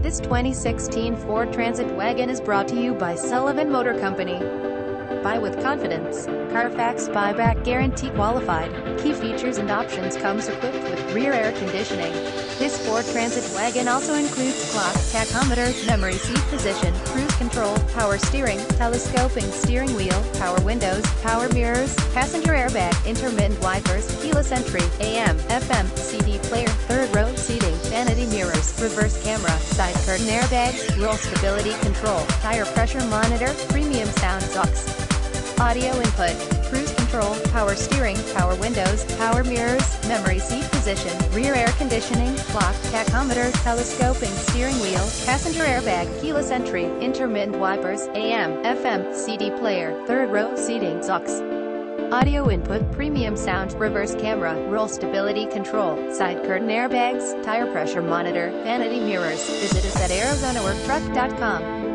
This 2016 Ford Transit wagon is brought to you by Sullivan Motor Company. Buy with confidence. Carfax buyback guarantee qualified. Key features and options: comes equipped with rear air conditioning. This Ford Transit wagon also includes clock, tachometer, memory seat position, cruise control, power steering, telescoping steering wheel, power windows, power mirrors, passenger airbag, intermittent wipers, keyless entry, AM, FM, CD player, third row seating, vanity mirrors, reverse camera, side curtain airbags, roll stability control, tire pressure monitor, premium sound aux. Audio input, cruise control, power steering, power windows, power mirrors, memory seat position, rear air conditioning, clock, tachometer, telescoping steering wheel, passenger airbag, keyless entry, intermittent wipers, AM, FM, CD player, third row seating, aux. Audio input, premium sound, reverse camera, roll stability control, side curtain airbags, tire pressure monitor, vanity mirrors. Visit us at ArizonaWorkTruck.com.